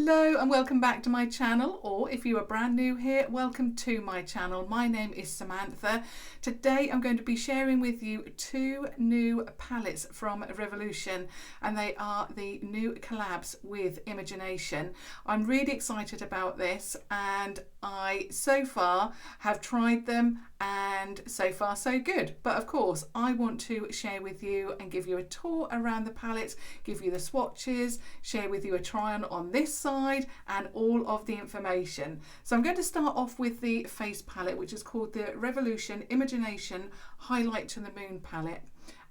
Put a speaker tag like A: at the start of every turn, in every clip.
A: Hello and welcome back to my channel, or if you are brand new here, welcome to my channel. My name is Samantha. Today I'm going to be sharing with you two new palettes from Revolution, and they are the new collabs with Imogenation. I'm really excited about this, and I so far have tried them and so far so good. But of course I want to share with you and give you a tour around the palettes, give you the swatches, share with you a try on this side and all of the information. So I'm going to start off with the face palette, which is called the Revolution Imogenation Highlight to the Moon palette.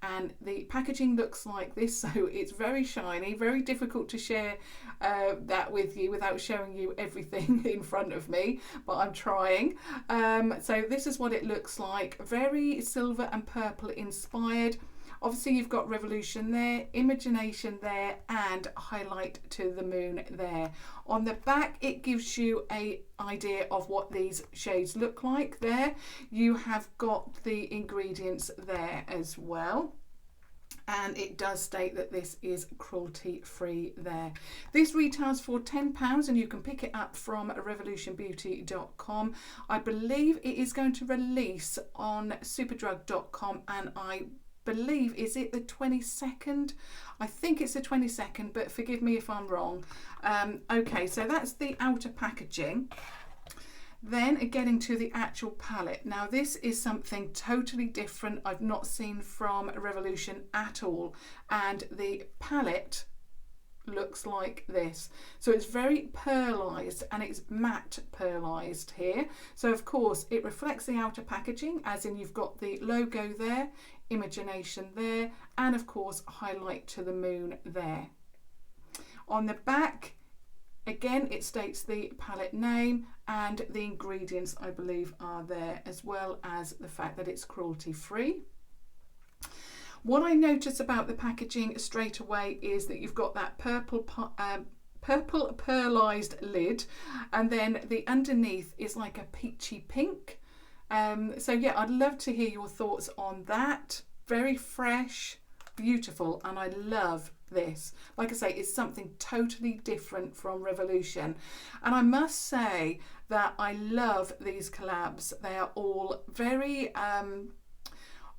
A: And the packaging looks like this, so it's very shiny, very difficult to share that with you without showing you everything in front of me, but I'm trying. So this is what it looks like, very silver and purple inspired. Obviously you've got Revolution there, Imogenation there, and Highlight to the Moon there. On the back it gives you an idea of what these shades look like there. You have got the ingredients there as well. And it does state that this is cruelty free there. This retails for £10 and you can pick it up from revolutionbeauty.com. I believe it is going to release on superdrug.com, and I believe, is it the 22nd? I think it's the 22nd, but forgive me if I'm wrong. Okay, so that's the outer packaging. Then getting to the actual palette. Now this is something totally different I've not seen from Revolution at all, and the palette looks like this. So it's very pearlized, and it's matte pearlized here. So of course it reflects the outer packaging, as in you've got the logo there, Imogenation there, and of course Highlight to the Moon there. On the back, again, it states the palette name, and the ingredients I believe are there, as well as the fact that it's cruelty free. What I notice about the packaging straight away is that you've got that purple pearlized lid, and then the underneath is like a peachy pink. So yeah, I'd love to hear your thoughts on that. Very fresh, beautiful, and I love this. Like I say, it's something totally different from Revolution, and I must say that I love these collabs. They are all very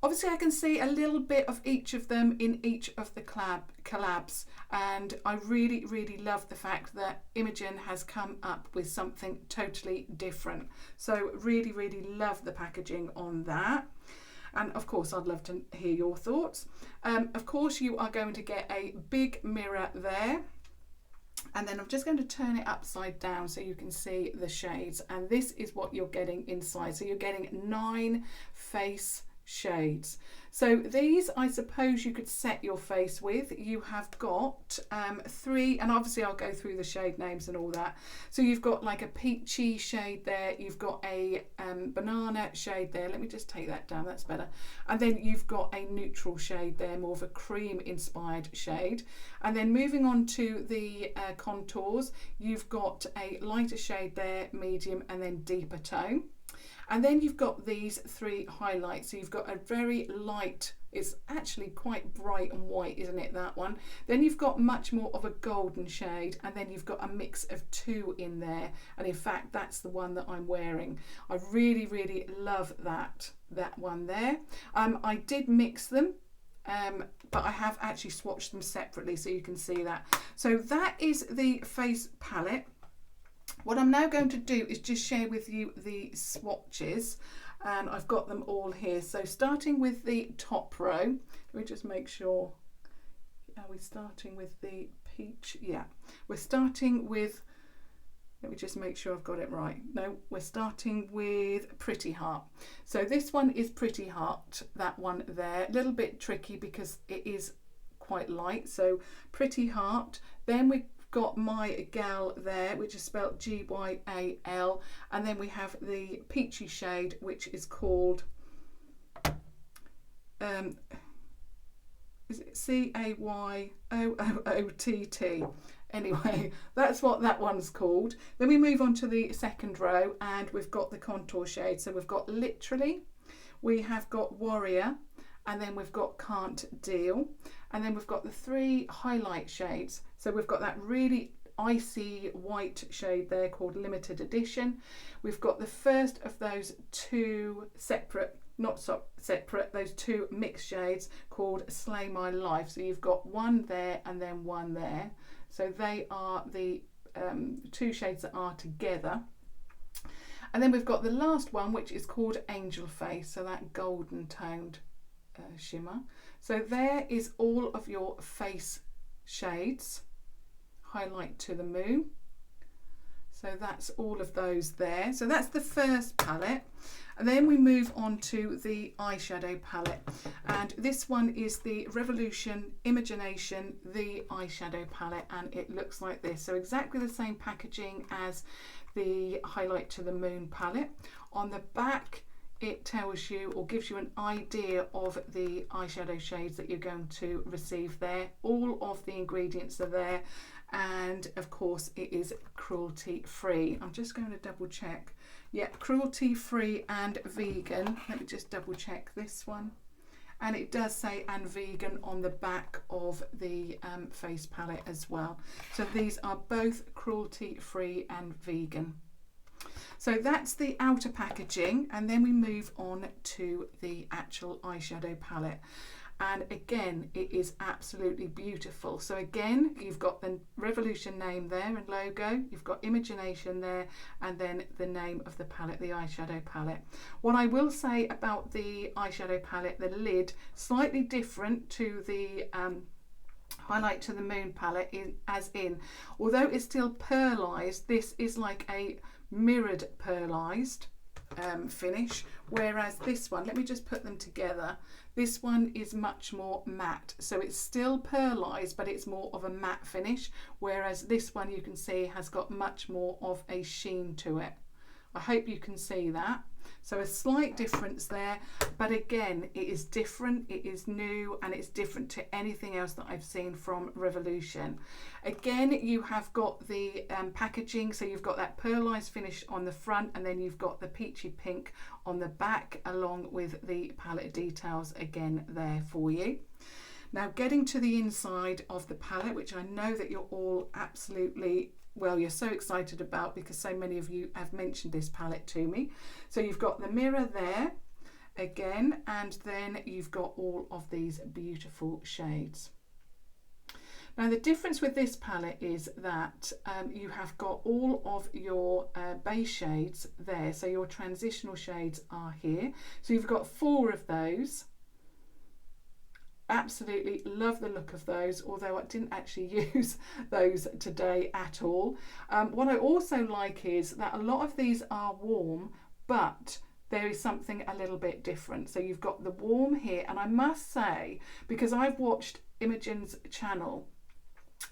A: obviously I can see a little bit of each of them in each of the collabs, and I really love the fact that Imogen has come up with something totally different. So really love the packaging on that. And of course I'd love to hear your thoughts. Of course you are going to get a big mirror there, and then I'm just going to turn it upside down so you can see the shades, and this is what you're getting inside. So you're getting 9 face shades. So these, I suppose you could set your face with. You have got 3, and obviously I'll go through the shade names and all that. So you've got like a peachy shade there, you've got a banana shade there. Let me just take that down, that's better. And then you've got a neutral shade there, more of a cream inspired shade. And then moving on to the contours, you've got a lighter shade there, medium, and then deeper tone. And then you've got these 3 highlights. So you've got a very light, it's actually quite bright and white, isn't it, that one? Then you've got much more of a golden shade, and then you've got a mix of 2 in there. And in fact, that's the one that I'm wearing. I really love that one there. I did mix them, but I have actually swatched them separately so you can see that. So that is the face palette. What I'm now going to do is just share with you the swatches, and I've got them all here. So starting with the top row, let me just make sure, are we starting with the peach? Yeah, we're starting with, let me just make sure I've got it right. No, we're starting with Pretty Heart. So this one is Pretty Heart, that one there, a little bit tricky because it is quite light. So Pretty Heart, then we got My Gal there, which is spelled G-Y-A-L, and then we have the peachy shade, which is called is it C-A-Y-O-O-O-T-T? Anyway, that's what that one's called. Then we move on to the second row, and we've got the contour shade. So we've got Literally, we have got Warrior, and then we've got Can't Deal, and then we've got the 3 highlight shades. So we've got that really icy white shade there called Limited Edition. We've got the first of those two separate, not so separate, those two mixed shades called Slay My Life. So you've got one there and then one there. So they are the two shades that are together. And then we've got the last one, which is called Angel Face, so that golden toned shimmer. So there is all of your face shades, Highlight to the Moon. So that's all of those there. So that's the first palette. And then we move on to the eyeshadow palette. And this one is the Revolution Imogenation, the eyeshadow palette. And it looks like this. So exactly the same packaging as the Highlight to the Moon palette. On the back, it tells you or gives you an idea of the eyeshadow shades that you're going to receive there. All of the ingredients are there, and of course it is cruelty free. I'm just going to double check. Yeah, cruelty free and vegan. Let me just double check this one. And it does say and vegan on the back of the face palette as well. So these are both cruelty free and vegan. So that's the outer packaging, and then we move on to the actual eyeshadow palette. And again, it is absolutely beautiful. So again, you've got the Revolution name there and logo, you've got Imogenation there, and then the name of the palette, the eyeshadow palette. What I will say about the eyeshadow palette, the lid, slightly different to the Highlight to the Moon palette, although it's still pearlized, this is like a mirrored pearlized finish, whereas this one, let me just put them together, this one is much more matte. So it's still pearlized, but it's more of a matte finish, whereas this one you can see has got much more of a sheen to it. I hope you can see that. So a slight difference there, but again, it is different, it is new, and it's different to anything else that I've seen from Revolution. Again, you have got the packaging, so you've got that pearlized finish on the front, and then you've got the peachy pink on the back, along with the palette details again there for you. Now getting to the inside of the palette, which I know that you're all absolutely, well, you're so excited about because so many of you have mentioned this palette to me. So you've got the mirror there again, and then you've got all of these beautiful shades. Now the difference with this palette is that you have got all of your base shades there, so your transitional shades are here. So you've got 4 of those. Absolutely love the look of those, although I didn't actually use those today at all. What I also like is that a lot of these are warm, but there is something a little bit different. So you've got the warm here, and I must say, because I've watched Imogen's channel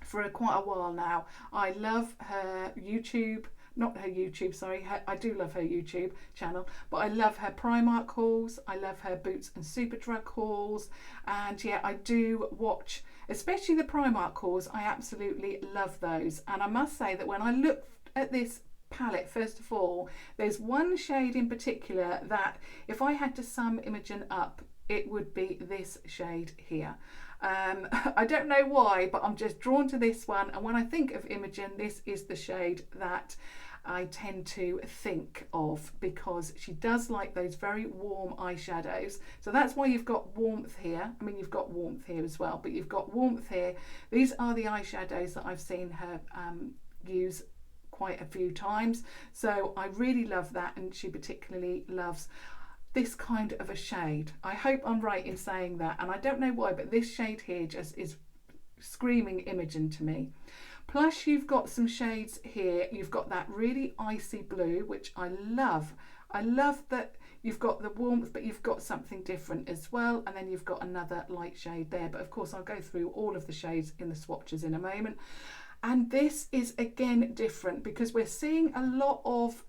A: for quite a while now, I love her YouTube, not her YouTube, sorry, I do love her YouTube channel, but I love her Primark hauls, I love her Boots and Superdrug hauls, and yeah, I do watch, especially the Primark hauls, I absolutely love those. And I must say that when I look at this palette, first of all, there's one shade in particular that if I had to sum Imogen up, it would be this shade here. I don't know why, but I'm just drawn to this one, and when I think of Imogen, this is the shade that I tend to think of, because she does like those very warm eyeshadows. So that's why you've got warmth here. I mean, you've got warmth here as well, but you've got warmth here. These are the eyeshadows that I've seen her use quite a few times, so I really love that, and she particularly loves this kind of a shade. I hope I'm right in saying that, and I don't know why, but this shade here just is screaming Imogen to me. Plus you've got some shades here. You've got that really icy blue, which I love. I love that you've got the warmth, but you've got something different as well, and then you've got another light shade there. But of course I'll go through all of the shades in the swatches in a moment. And this is again different, because we're seeing a lot of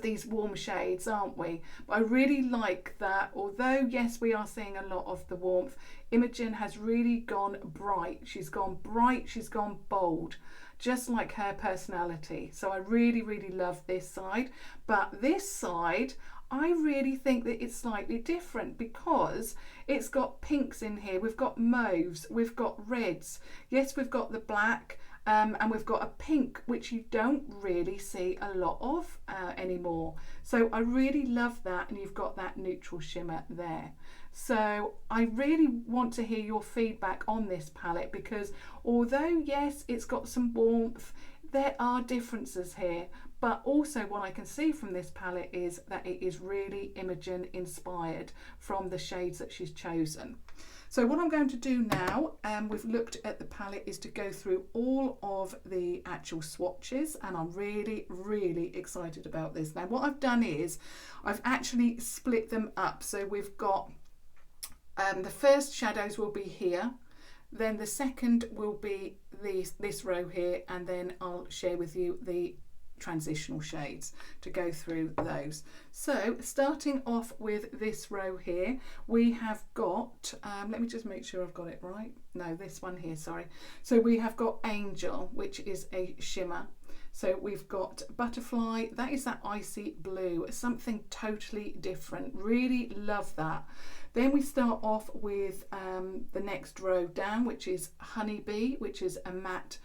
A: these warm shades, aren't we? But I really like that, although yes, we are seeing a lot of the warmth, Imogen has really gone bright. She's gone bright, she's gone bold, just like her personality. So I really, really love this side. But this side, I really think that it's slightly different, because it's got pinks in here, we've got mauves, we've got reds, yes, we've got the black, And we've got a pink, which you don't really see a lot of anymore. So I really love that, and you've got that neutral shimmer there. So I really want to hear your feedback on this palette, because although yes, it's got some warmth, there are differences here. But also what I can see from this palette is that it is really Imogen inspired from the shades that she's chosen. So what I'm going to do now, we've looked at the palette, is to go through all of the actual swatches, and I'm really, really excited about this. Now what I've done is I've actually split them up. So we've got the first shadows will be here, then the second will be this row here, and then I'll share with you the transitional shades to go through those. So starting off with this row here, we have got let me just make sure I've got it right. No, this one here, sorry. So we have got Angel, which is a shimmer. So we've got Butterfly, that is that icy blue, something totally different. Really love that. Then we start off with the next row down, which is Honeybee, which is a matte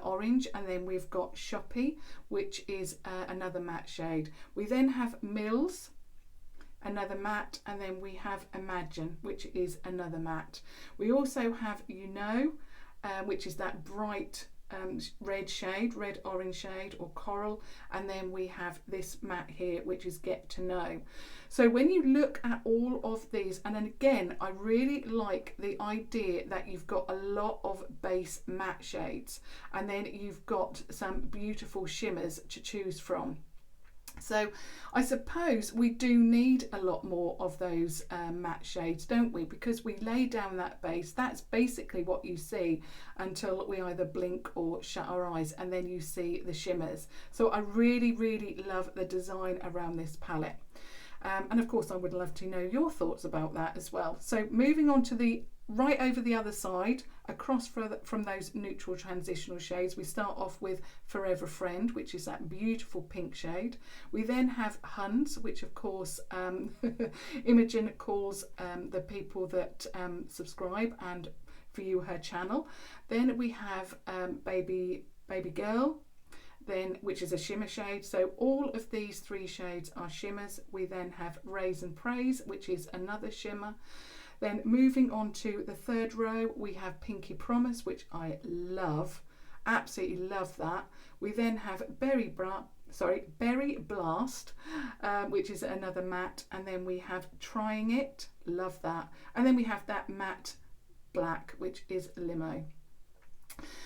A: orange, and then we've got Shoppy, which is another matte shade. We then have Mills, another matte, and then we have Imagine, which is another matte. We also have which is that bright red shade, red orange shade, or coral, and then we have this matte here, which is Get to Know. So when you look at all of these, and then again, I really like the idea that you've got a lot of base matte shades, and then you've got some beautiful shimmers to choose from. So I suppose we do need a lot more of those matte shades, don't we? Because we lay down that base. That's basically what you see until we either blink or shut our eyes, and then you see the shimmers. So I really, really love the design around this palette. And of course I would love to know your thoughts about that as well. So moving on to the right over the other side, across from those neutral transitional shades, we start off with Forever Friend, which is that beautiful pink shade. We then have Huns, which of course Imogen calls the people that subscribe and view her channel. Then we have Baby Girl, then which is a shimmer shade. So all of these three shades are shimmers. We then have Raise and Praise, which is another shimmer. Then moving on to the third row, we have Pinky Promise, which I love, absolutely love that. We then have Berry Blast, which is another matte, and then we have Trying It, love that, and then we have that matte black, which is Limo.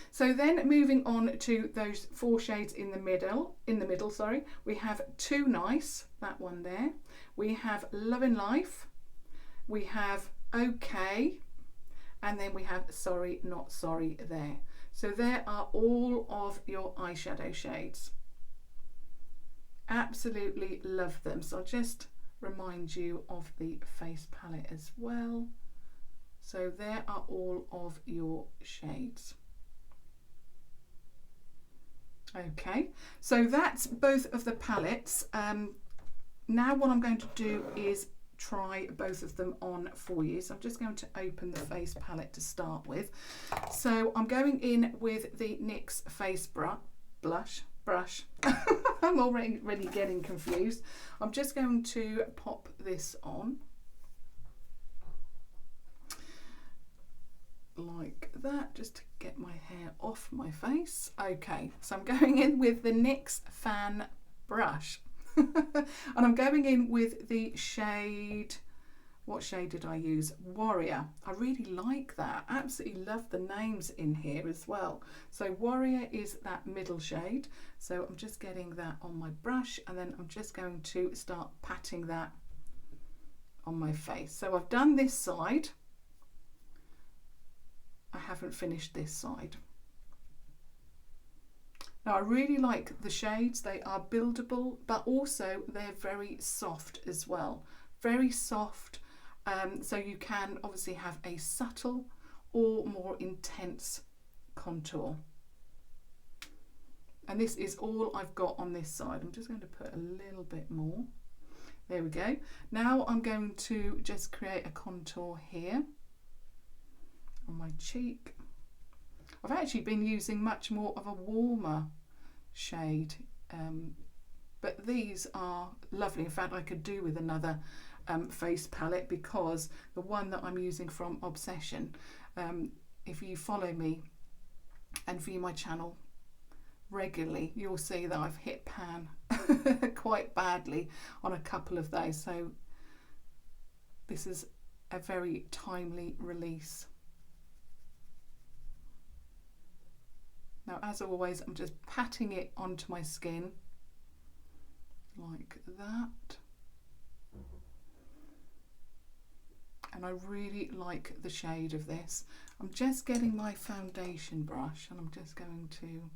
A: So then moving on to those four shades in the middle, we have Too Nice, that one there. We have Lovin' Life, we have Okay, and then we have Sorry Not Sorry there. So there are all of your eyeshadow shades. Absolutely love them. So I'll just remind you of the face palette as well. So there are all of your shades. Okay, so that's both of the palettes. Now what I'm going to do is try both of them on for you. So I'm just going to open the face palette to start with. So I'm going in with the NYX face blush. I'm already getting confused. I'm just going to pop this on like that, just to get my hair off my face. Okay, so I'm going in with the NYX fan brush. And I'm going in with the shade, what shade did I use? Warrior. I really like that. Absolutely love the names in here as well. So Warrior is that middle shade. So I'm just getting that on my brush, and then I'm just going to start patting that on my face. So I've done this side. I haven't finished this side. Now I really like the shades. They are buildable, but also they're very soft as well. Very soft, so you can obviously have a subtle or more intense contour. And this is all I've got on this side. I'm just going to put a little bit more. There we go. Now I'm going to just create a contour here on my cheek. I've actually been using much more of a warmer shade, but these are lovely. In fact, I could do with another face palette, because the one that I'm using from Obsession, if you follow me and view my channel regularly, you'll see that I've hit pan quite badly on a couple of those, so this is a very timely release. Now, as always, I'm just patting it onto my skin like that. And I really like the shade of this. I'm just getting my foundation brush and I'm just going to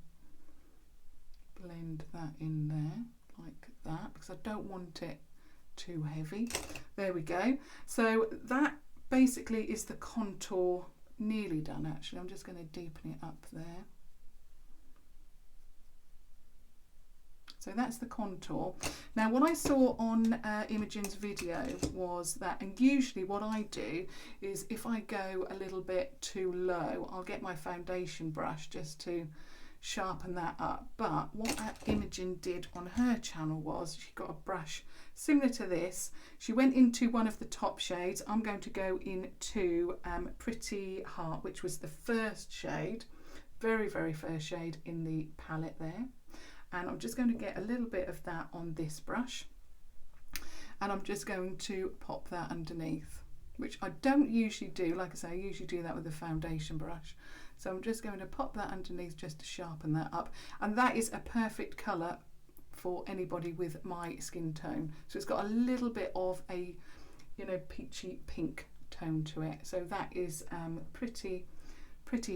A: blend that in there like that, because I don't want it too heavy. There we go. So that basically is the contour nearly done. Actually, I'm just going to deepen it up there. So that's the contour. Now, what I saw on Imogen's video was that, and usually what I do is if I go a little bit too low, I'll get my foundation brush just to sharpen that up. But what Imogen did on her channel was she got a brush similar to this. She went into one of the top shades. I'm going to go into Pretty Heart, which was the first shade, very, very first shade in the palette there. And I'm just going to get a little bit of that on this brush, and I'm just going to pop that underneath, which I don't usually do. Like I say, I usually do that with the foundation brush. So I'm just going to pop that underneath just to sharpen that up. And that is a perfect colour for anybody with my skin tone. So it's got a little bit of a, you know, peachy pink tone to it. So that is Pretty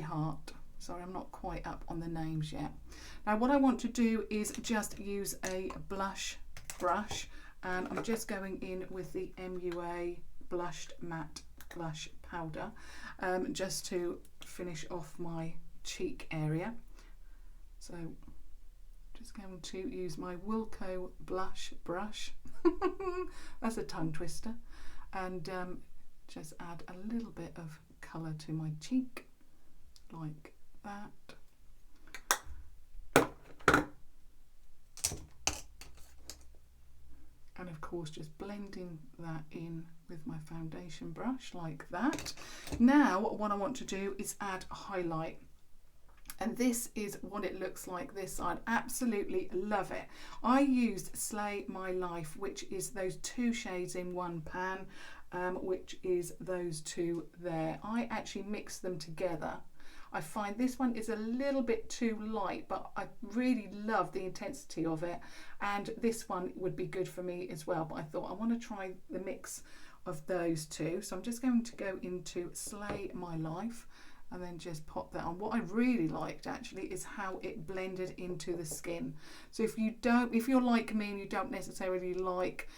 A: Heart. Sorry, I'm not quite up on the names yet. Now, what I want to do is just use a blush brush, and I'm just going in with the MUA Blushed Matte Blush Powder, just to finish off my cheek area. So just going to use my Wilko blush brush. That's a tongue twister. And just add a little bit of colour to my cheek, like that. And of course just blending that in with my foundation brush like that. Now what I want to do is add highlight, and this is what it looks like this side. Absolutely love it. I used Slay My Life, which is those two shades in one pan, which is those two there. I actually mixed them together. I find this one is a little bit too light, but I really love the intensity of it, and this one would be good for me as well. But I thought I want to try the mix of those two, so I'm just going to go into Slay My Life and then just pop that on. What I really liked actually is how it blended into the skin. So if you're like me and you don't necessarily like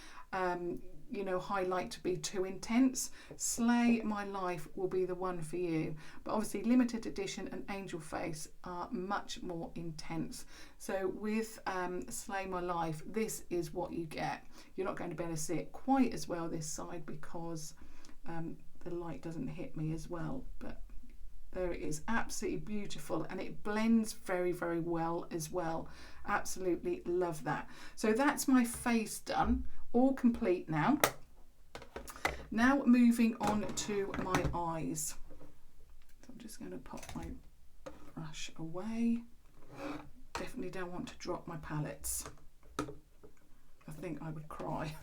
A: you know, highlight to be too intense, Slay My Life will be the one for you. But obviously Limited Edition and Angel Face are much more intense. So with Slay My Life, this is what you get. You're not going to be able to see it quite as well this side because the light doesn't hit me as well, but there it is. Absolutely beautiful, and it blends very, very well as well. Absolutely love that. So that's my face done. All complete now. Now moving on to my eyes. So I'm just going to pop my brush away. Definitely don't want to drop my palettes. I think I would cry.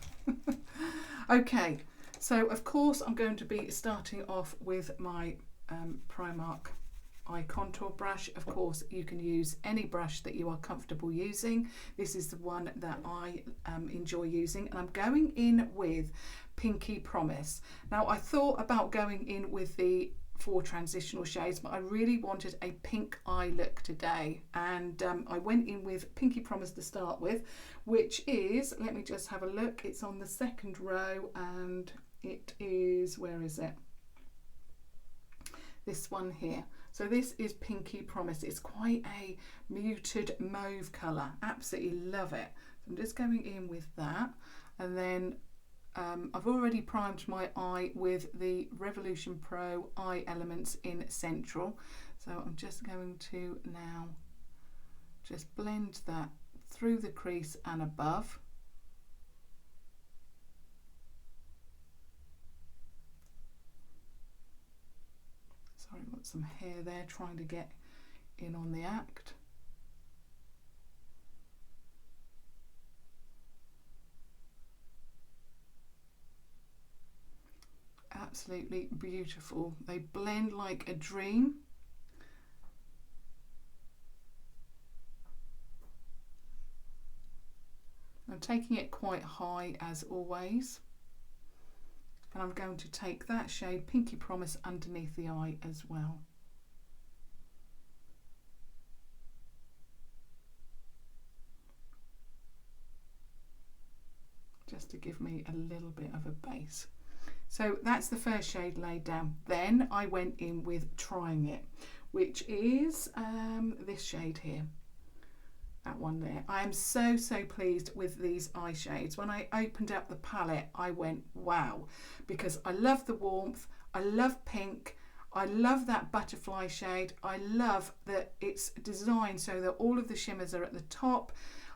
A: Okay, so of course I'm going to be starting off with my Primark eye contour brush. Of course you can use any brush that you are comfortable using. This is the one that I enjoy using, and I'm going in with Pinky Promise. Now I thought about going in with the 4 transitional shades, but I really wanted a pink eye look today, and I went in with Pinky Promise to start with, which is, let me just have a look, it's on the second row, and it is, where is it? This one here. So this is Pinky Promise. It's quite a muted mauve colour. Absolutely love it. So I'm just going in with that, and then I've already primed my eye with the Revolution Pro Eye Elements in Central. So I'm just going to now just blend that through the crease and above. Sorry, I've got some hair there trying to get in on the act. Absolutely beautiful. They blend like a dream. I'm taking it quite high as always, and I'm going to take that shade Pinky Promise underneath the eye as well. Just to give me a little bit of a base. So that's the first shade laid down. Then I went in with Trying It, which is this shade here. That one there. I am so pleased with these eye shades. When I opened up the palette, I went wow, because I love the warmth, I love pink, I love that butterfly shade, I love that it's designed so that all of the shimmers are at the top.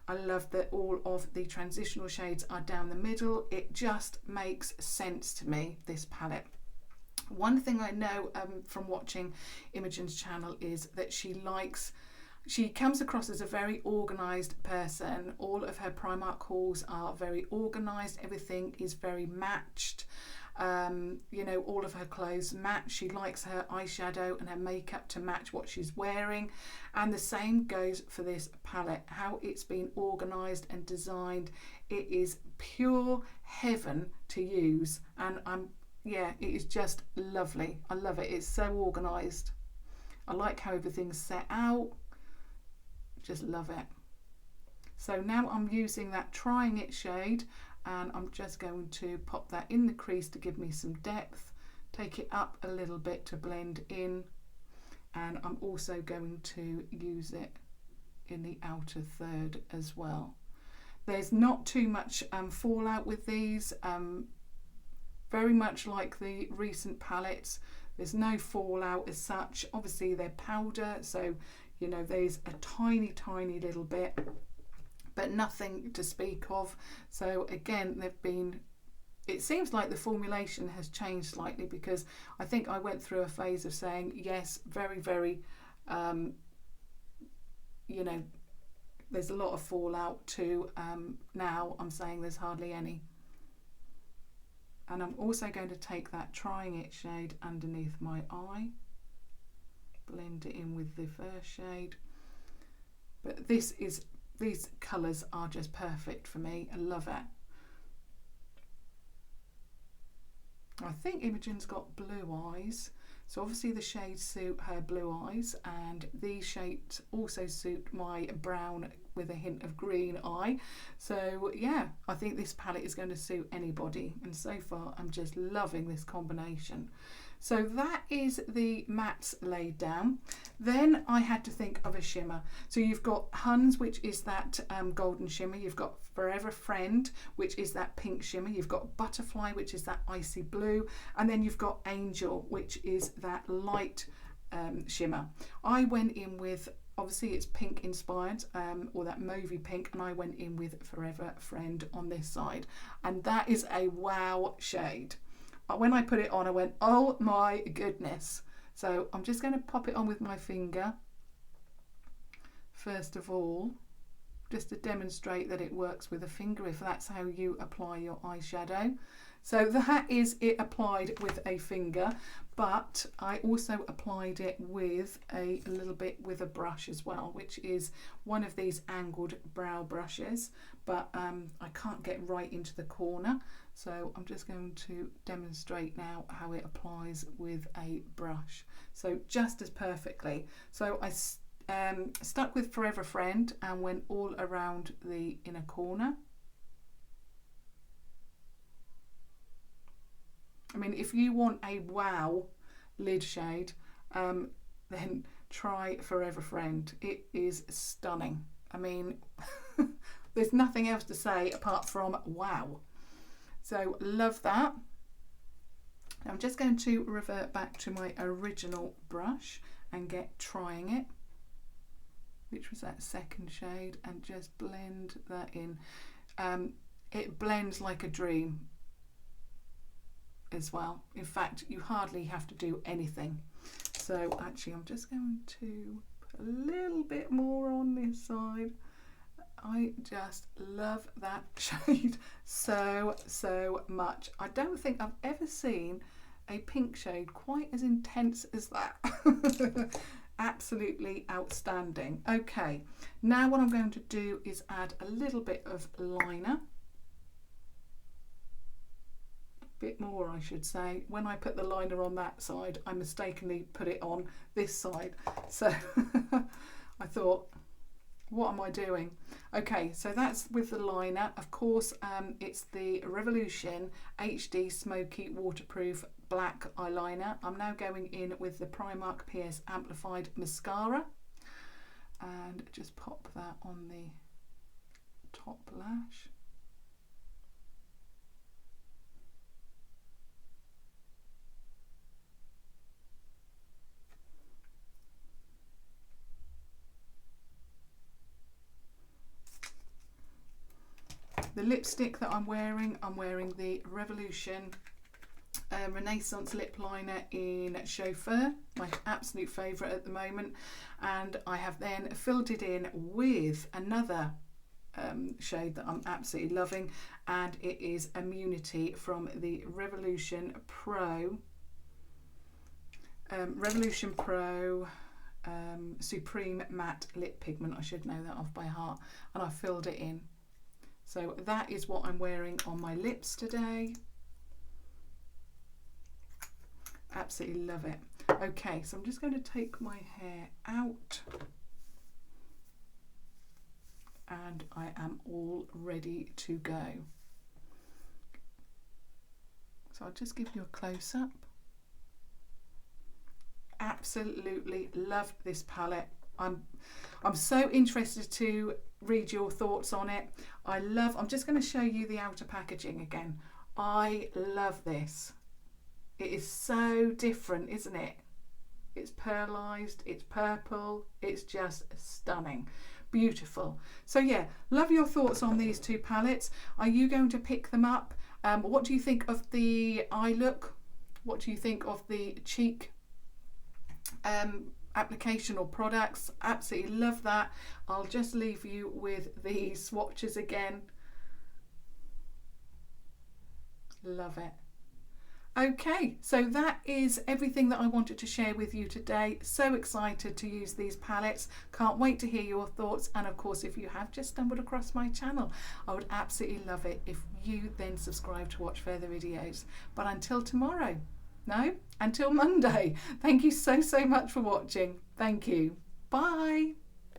A: I love that all of the transitional shades are down the middle. It just makes sense to me, this palette. One thing I know from watching Imogen's channel is that she comes across as a very organised person. All of her Primark hauls are very organised. Everything is very matched. You know, all of her clothes match. She likes her eyeshadow and her makeup to match what she's wearing. And the same goes for this palette. How it's been organised and designed. It is pure heaven to use. And yeah, it is just lovely. I love it. It's so organised. I like how everything's set out. Just love it. So now I'm using that Trying It shade, and I'm just going to pop that in the crease to give me some depth, take it up a little bit to blend in, and I'm also going to use it in the outer third as well. There's not too much fallout with these, very much like the recent palettes. There's no fallout as such. Obviously they're powder, so you know, there's a tiny little bit, but nothing to speak of. So again, they've been, it seems like the formulation has changed slightly, because I think I went through a phase of saying, yes, very, you know, there's a lot of fallout to now I'm saying there's hardly any. And I'm also going to take that Trying It shade underneath my eye, blend it in with the first shade. But these colours are just perfect for me. I love it. I think Imogen's got blue eyes, so obviously the shades suit her blue eyes, and these shades also suit my brown with a hint of green eye. So yeah, I think this palette is going to suit anybody, and so far I'm just loving this combination. So that is the mattes laid down. Then I had to think of a shimmer. So you've got Huns, which is that golden shimmer. You've got Forever Friend, which is that pink shimmer. You've got Butterfly, which is that icy blue. And then you've got Angel, which is that light shimmer. I went in with, obviously it's pink inspired, or that mauvey pink, and I went in with Forever Friend on this side. And that is a wow shade. When I put it on, I went, oh my goodness. So I'm just going to pop it on with my finger, first of all, just to demonstrate that it works with a finger, if that's how you apply your eyeshadow. So that is it applied with a finger, but I also applied it with a little bit with a brush as well, which is one of these angled brow brushes, but I can't get right into the corner. So I'm just going to demonstrate now how it applies with a brush. So just as perfectly. So I stuck with Forever Friend and went all around the inner corner. I mean, if you want a wow lid shade, then try Forever Friend. It is stunning. I mean, there's nothing else to say apart from wow. So love that. I'm just going to revert back to my original brush and get Trying It, which was that second shade, and just blend that in. It blends like a dream as well. In fact, you hardly have to do anything. So actually, I'm just going to put a little bit more on this side. I just love that shade so much. I don't think I've ever seen a pink shade quite as intense as that. Absolutely outstanding. Okay, now what I'm going to do is add a little bit of liner. Bit more, I should say. When I put the liner on that side, I mistakenly put it on this side. So I thought, what am I doing? Okay, so that's with the liner. Of course, it's the Revolution HD Smoky Waterproof Black Eyeliner. I'm now going in with the Primark PS Amplif-eyed Mascara. And just pop that on the top lash. The lipstick that I'm wearing the Revolution Renaissance lip liner in Chauffeur, my absolute favourite at the moment, and I have then filled it in with another shade that I'm absolutely loving, and it is Immunity from the Revolution Pro Supreme Matte Lip Pigment. I should know that off by heart, and I filled it in. So that is what I'm wearing on my lips today. Absolutely love it. Okay, so I'm just going to take my hair out, and I am all ready to go. So I'll just give you a close-up. Absolutely love this palette. I'm so interested to read your thoughts on it. I'm just going to show you the outer packaging again. I love this. It is so different, isn't it? It's pearlized, it's purple, it's just stunning. Beautiful. So yeah, love your thoughts on these two palettes. Are you going to pick them up? What do you think of the eye look? What do you think of the cheek application or products? Absolutely love that. I'll just leave you with the swatches again. Love it. Okay, so that is everything that I wanted to share with you today. So excited to use these palettes. Can't wait to hear your thoughts. And of course, if you have just stumbled across my channel, I would absolutely love it if you then subscribe to watch further videos. But until tomorrow, no, until Monday, thank you so much for watching. Thank you. Bye.